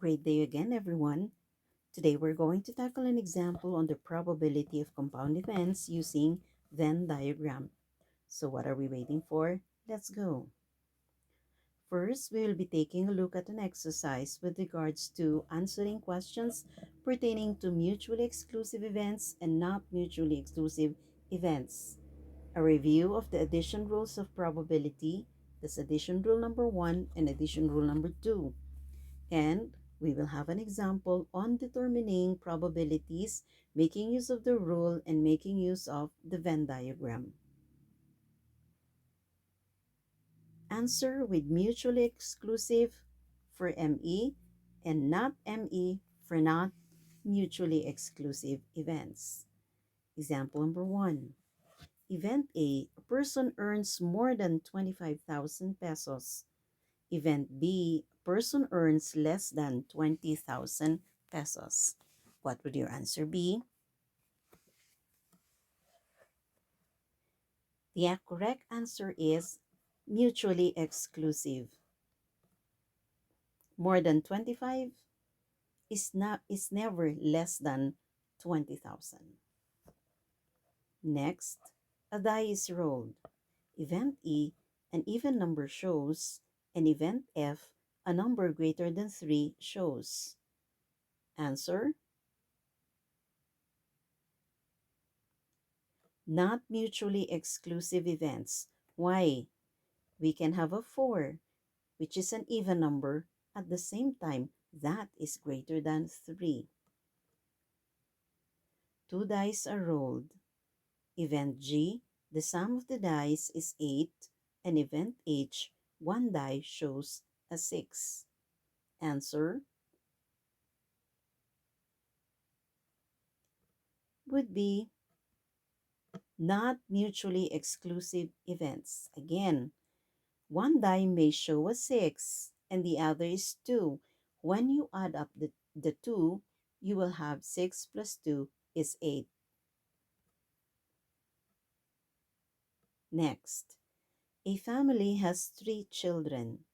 Great day again, everyone. Today we're going to tackle an example on the probability of compound events using Venn diagram. So what are we waiting for? Let's go. First, we will be taking a look at an exercise with regards to answering questions pertaining to mutually exclusive events and not mutually exclusive events. A review of the addition rules of probability, that's addition rule number 1 and addition rule number 2. And we will have an example on determining probabilities, making use of the rule and making use of the Venn diagram. Answer with mutually exclusive for ME and not ME for not mutually exclusive events. Example number 1. Event A person earns more than 25,000 pesos. Event B, person earns less than 20,000 pesos. What would your answer be? The correct answer is mutually exclusive. More than 25 is never less than 20,000. Next, a die is rolled. Event E, an even number shows, and event F, a number greater than 3 shows. Answer: not mutually exclusive events. Why? We can have a 4, which is an even number, at the same time that is greater than 3. Two dice are rolled. Event G, the sum of the dice is 8, and event H, one die shows a 6. Answer would be not mutually exclusive events. Again, one die may show a 6 and the other is 2. When you add up the 2, you will have 6 plus 2 is 8. Next, a family has 3 children.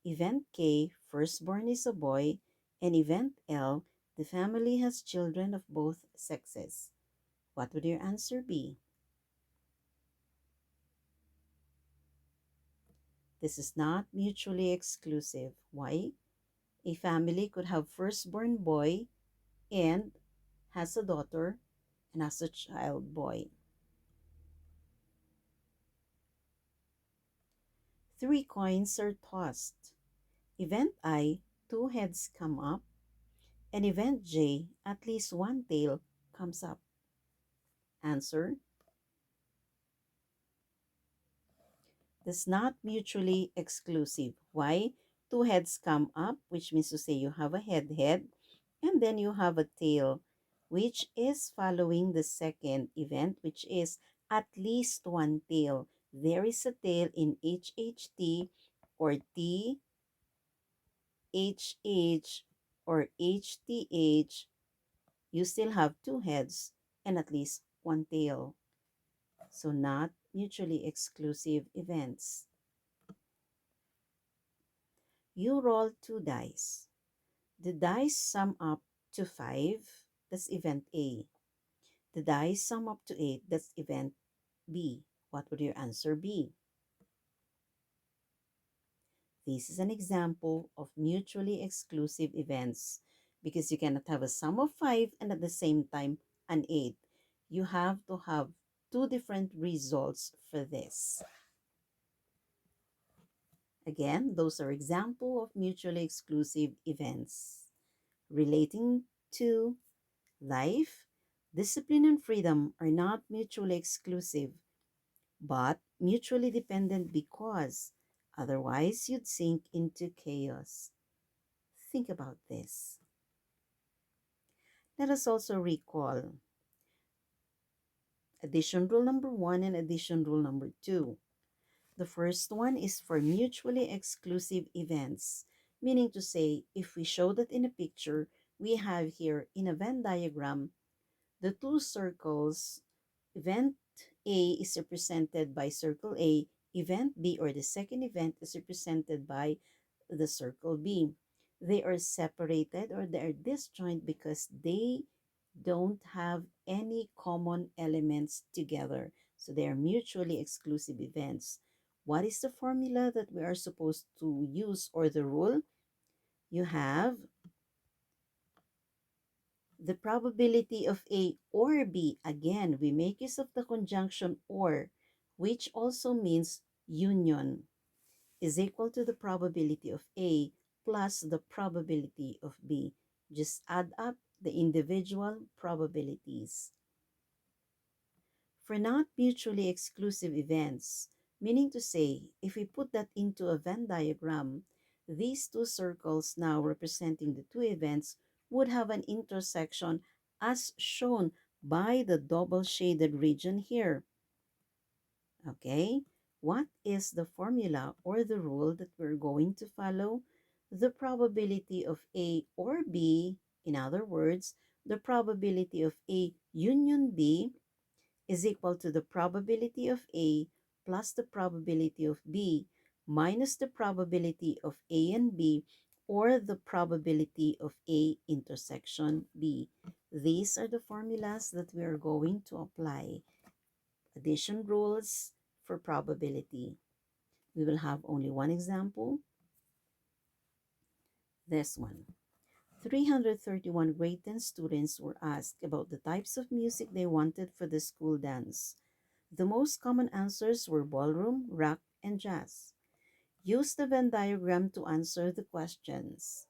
Event K, firstborn is a boy, and event L, the family has children of both sexes. What would your answer be? This is not mutually exclusive. Why? A family could have firstborn boy and has a daughter and has a child boy. 3 coins are tossed. Event I, 2 heads come up, and event J, at least one tail comes up. Answer: that's not mutually exclusive. Why? 2 heads come up, which means to say you have a head, and then you have a tail, which is following the second event, which is at least one tail. There is a tail in HHT or THH or HTH. You still have 2 heads and at least one tail. So not mutually exclusive events. You roll 2 dice. The dice sum up to 5, that's event A. The dice sum up to 8, that's event B. What would your answer be? This is an example of mutually exclusive events because you cannot have a sum of 5 and at the same time an 8. You have to have 2 different results for this. Again, those are example of mutually exclusive events relating to life. Discipline and freedom are not mutually exclusive, but mutually dependent because otherwise you'd sink into chaos. Think about this. Let us also recall addition rule number 1 and addition rule number 2. The first one is for mutually exclusive events, meaning to say, if we show that in a picture, we have here in a Venn diagram the 2 circles. Event A is represented by circle A. Event B or the second event is represented by the circle B. They are separated or they are disjoint because they don't have any common elements together. So they are mutually exclusive events. What is the formula that we are supposed to use or the rule? You have the probability of A or B. Again, we make use of the conjunction or, which also means union, is equal to the probability of A plus the probability of B. Just add up the individual probabilities. For not mutually exclusive events, meaning to say, if we put that into a Venn diagram, these two circles now representing the two events would have an intersection as shown by the double shaded region here. Okay, what is the formula or the rule that we're going to follow? The probability of A or B, in other words, the probability of A union B is equal to the probability of A plus the probability of B minus the probability of A and B or the probability of A intersection B. These are the formulas that we are going to apply. Addition rules for probability. We will have only one example, this one. 331 grade 10 students were asked about the types of music they wanted for the school dance. The most common answers were ballroom, rock, and jazz. Use the Venn diagram to answer the questions.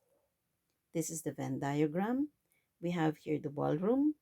This is the Venn diagram. We have here the ballroom,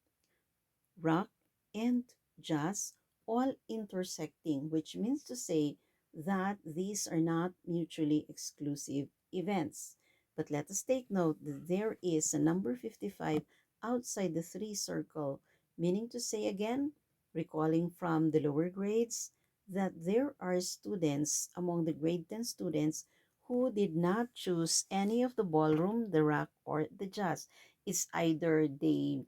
rock, and jazz all intersecting, which means to say that these are not mutually exclusive events. But let us take note that there is a number 55 outside the three circle, meaning to say again, recalling from the lower grades, that there are students among the grade 10 students who did not choose any of the ballroom, the rock, or the jazz. It's either they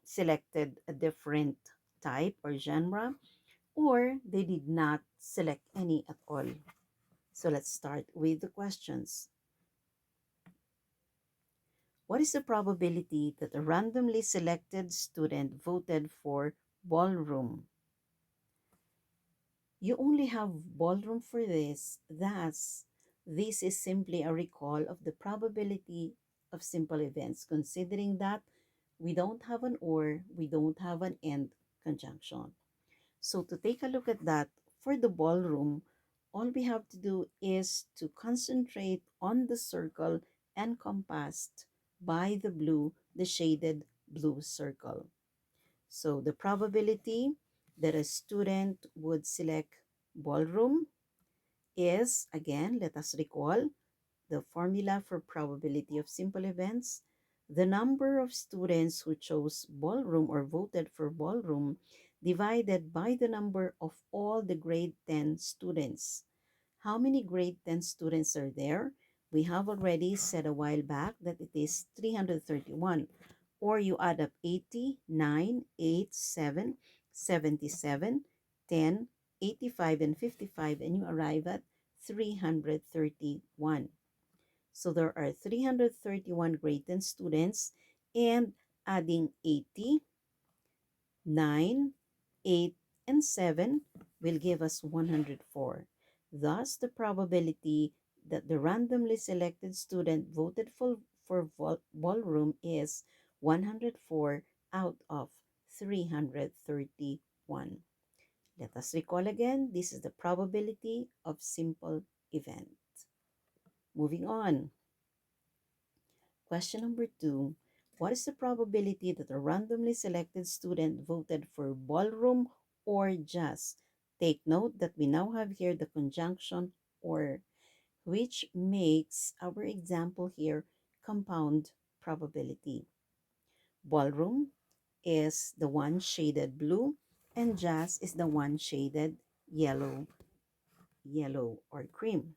selected a different type or genre, or they did not select any at all. So let's start with the questions. What is the probability that a randomly selected student voted for ballroom? You only have ballroom for this, thus, this is simply a recall of the probability of simple events, considering that we don't have an or, we don't have an and conjunction. So to take a look at that, for the ballroom, all we have to do is to concentrate on the circle encompassed by the blue, the shaded blue circle. So the probability that a student would select ballroom is, again, let us recall the formula for probability of simple events. The number of students who chose ballroom or voted for ballroom divided by the number of all the grade 10 students. How many grade 10 students are there? We have already said a while back that it is 331. Or you add up 80, 9, 8, 7, 77, 10, 85, and 55, and you arrive at 331. So there are 331 grade 10 students, and adding 80, 9, 8, and 7 will give us 104. Thus, the probability that the randomly selected student voted for ballroom is 104 out of 331. Let us recall again, this is the probability of simple event. Moving on. Question number 2. What is the probability that a randomly selected student voted for ballroom or jazz? Take note that we now have here the conjunction or, which makes our example here compound probability. Ballroom is the one shaded blue and jazz is the one shaded yellow or cream.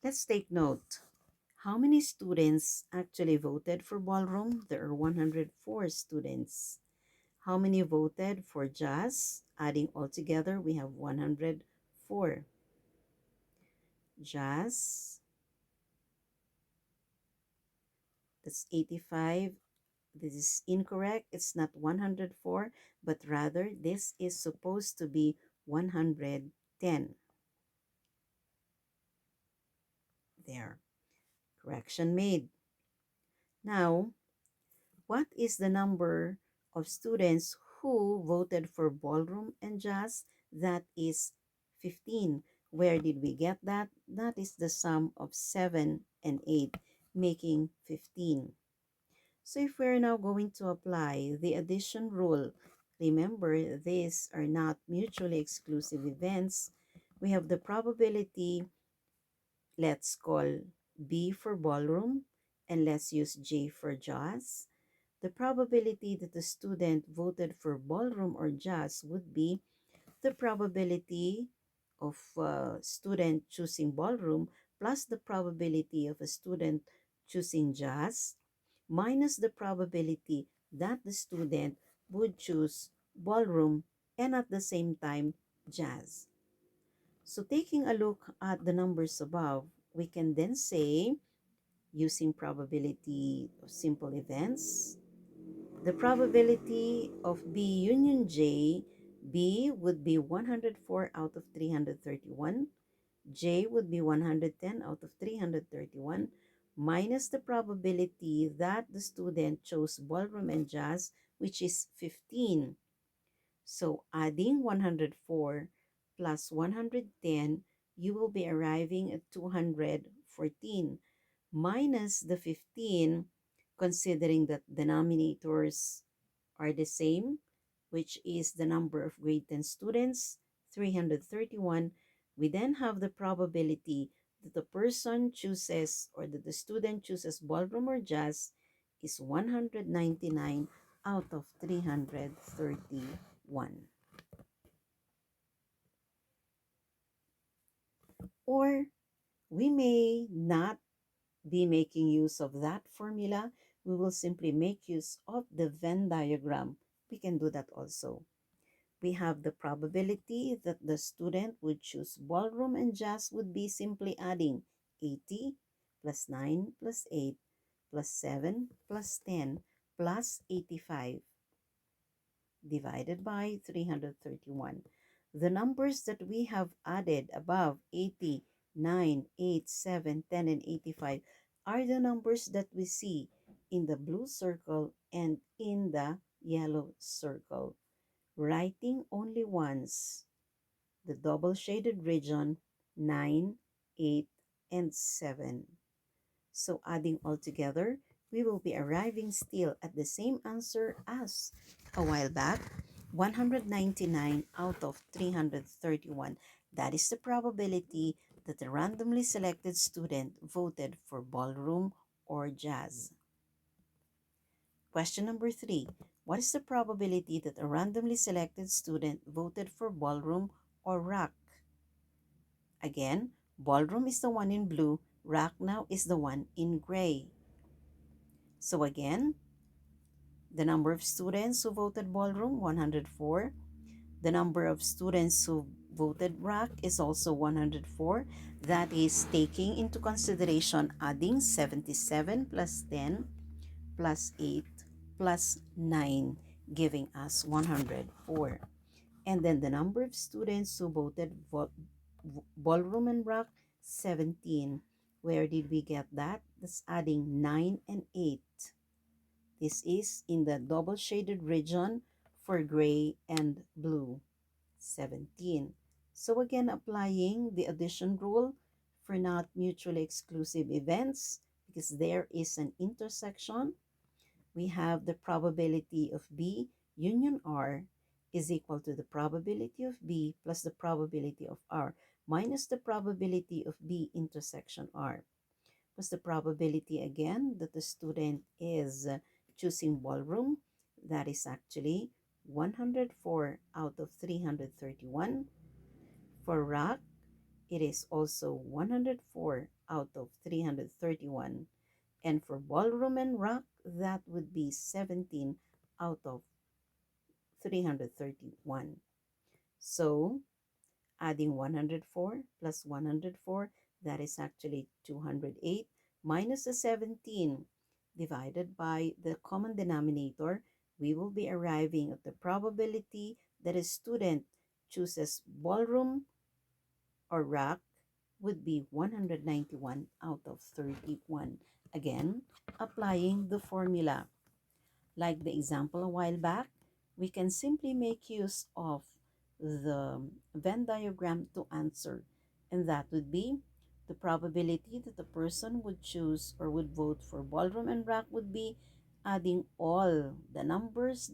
Let's take note. How many students actually voted for ballroom? There are 104 students. How many voted for jazz? Adding all together, we have 104. Jazz That's 85. This is incorrect. It's not 104, but rather this is supposed to be 110. There. Correction made. Now, what is the number of students who voted for ballroom and jazz? That is 15. Where did we get that? That is the sum of 7 and 8, making 15. So if we're now going to apply the addition rule, remember these are not mutually exclusive events. We have the probability, let's call B for ballroom, and let's use J for jazz. The probability that the student voted for ballroom or jazz would be the probability of a student choosing ballroom plus the probability of a student choosing jazz minus the probability that the student would choose ballroom and at the same time jazz. So taking a look at the numbers above, we can then say, using probability of simple events, the probability of B union J, B would be 104 out of 331, J would be 110 out of 331, minus the probability that the student chose ballroom and jazz, which is 15. So adding 104 plus 110, you will be arriving at 214 minus the 15, considering that denominators are the same, which is the number of grade 10 students, 331. We then have the probability that the person chooses or that the student chooses ballroom or jazz is 199 out of 331. Or we may not be making use of that formula. We will simply make use of the Venn diagram. We can do that also. We have the probability that the student would choose ballroom and jazz would be simply adding 80 plus 9 plus 8 plus 7 plus 10 plus 85 divided by 331. The numbers that we have added above 80, 9, 8, 7, 10, and 85 are the numbers that we see in the blue circle and in the yellow circle. Writing only once the double shaded region 9, 8, and 7. So adding all together, we will be arriving still at the same answer as a while back, 199 out of 331. That is the probability that the randomly selected student voted for ballroom or jazz. Question number 3. What is the probability that a randomly selected student voted for ballroom or rock? Again, ballroom is the one in blue, rock now is the one in gray. So again, the number of students who voted ballroom, 104. The number of students who voted rock is also 104. That is taking into consideration adding 77 plus 10 plus 8 plus 9, giving us 104. And then the number of students who voted ballroom and rock, 17. Where did we get that? That's adding 9 and 8. This is in the double shaded region for gray and blue, 17. So again, applying the addition rule for not mutually exclusive events, because there is an intersection, we have the probability of B union R is equal to the probability of B plus the probability of R minus the probability of B intersection R. What's the probability again that the student is choosing ballroom? That is actually 104 out of 331. For rock, it is also 104 out of 331. And for ballroom and rock, that would be 17 out of 331. So adding 104 plus 104, that is actually 208 minus the 17. divided by the common denominator, we will be arriving at the probability that a student chooses ballroom or rack would be 191 out of 31. Again, applying the formula. Like the example a while back, we can simply make use of the Venn diagram to answer, and that would be the probability that the person would choose or would vote for ballroom and rack would be adding all the numbers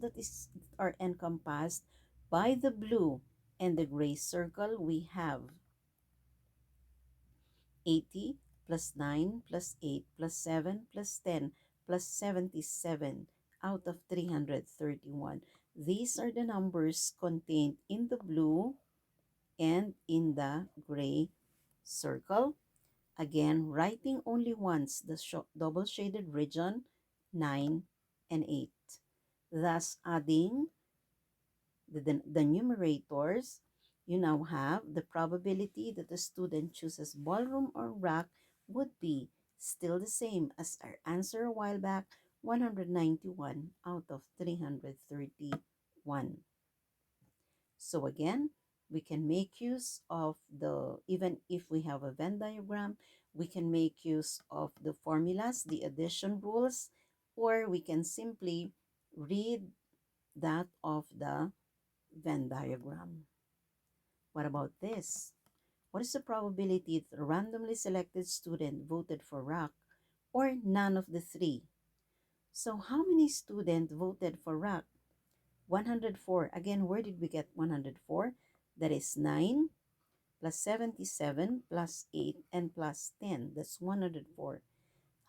are encompassed by the blue and the gray circle. We have 80 plus 9 plus 8 plus 7 plus 10 plus 77 out of 331. These are the numbers contained in the blue and in the gray circle. Again, writing only once the double shaded region 9 and 8. Thus, adding the numerators, you now have the probability that the student chooses ballroom or rack would be still the same as our answer a while back, 191 out of 331. So again, we can make use of even if we have a Venn diagram, we can make use of the formulas, the addition rules, or we can simply read that of the Venn diagram. What about this? What is the probability that a randomly selected student voted for rack or none of the three? So how many students voted for rack? 104. Again, where did we get 104? That is 9 plus 77 plus 8 and plus 10. That's 104.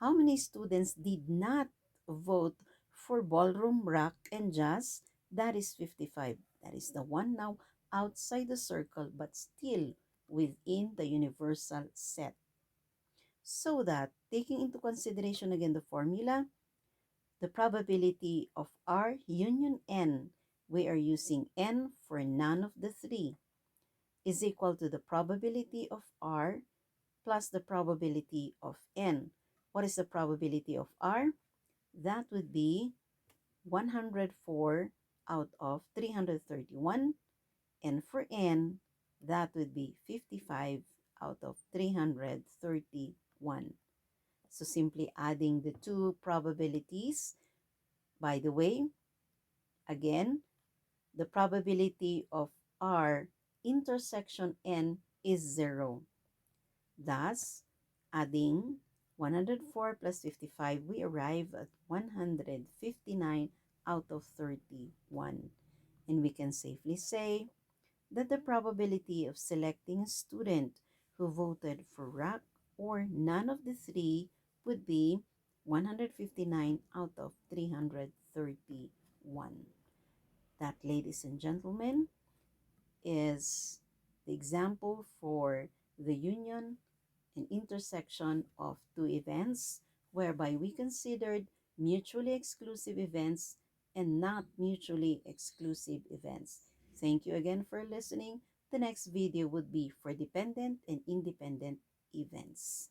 How many students did not vote for ballroom, rack, and jazz? That is 55. That is the one now outside the circle but still within the universal set. So that, taking into consideration again the formula, the probability of R union N, we are using N for none of the three, is equal to the probability of R plus the probability of N. What is the probability of R? That would be 104 out of 331. And for N, that would be 55 out of 331. So simply adding the two probabilities. By the way, again, the probability of R intersection N is 0. Thus, adding 104 plus 55, we arrive at 159 out of 31. And we can safely say that the probability of selecting a student who voted for rack or none of the three would be 159 out of 331. That, ladies and gentlemen, is the example for the union and intersection of two events whereby we considered mutually exclusive events and not mutually exclusive events. Thank you again for listening. The next video would be for dependent and independent events.